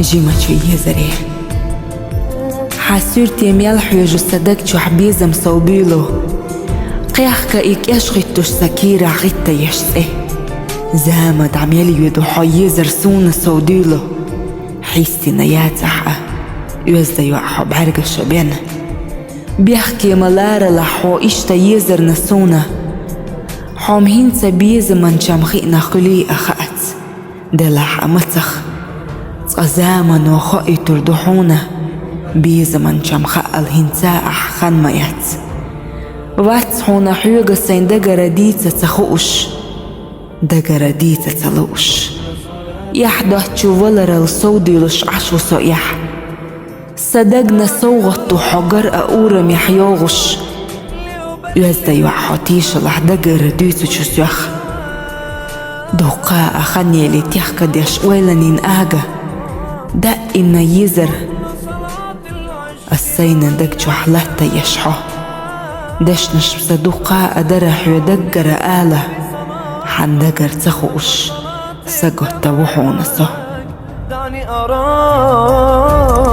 جيمة يزري حاسورتي ميلحو جسدك حبيزم صوبيلو قياخك إيك يشغيتوش سكيرة غيتا يشسي زامد عميلي يدو حيزر سون صوديلو حيستي نياتحة يوزد يوحو بعرق الشبين بيحكي ملارة لحو إشتا يزر نسونا حوم هينسا بيز من شمخينا خلي أخأت دلح أمتخ زامن وخائي تردحونا بيز من شمخاء الهنسا أحخان ميات واتحونا حيوغا سين دقر ديتا تخوش دقر ديتا تلوش يحده تشوولر الصودي لش عشو صيح صدقنا صوغط حجر أورم يحيوغش يزدا يوحوتيش لحدقر ديتو تشوسيخ دوقاء خاني اللي تيحكا ديش ويلنين آغا دائما يزر السين دقجو حلاتا يشحو دش نشبس دوقاء درح يدقر آله حندقر تخوش سقط توحو نصو دعني أراك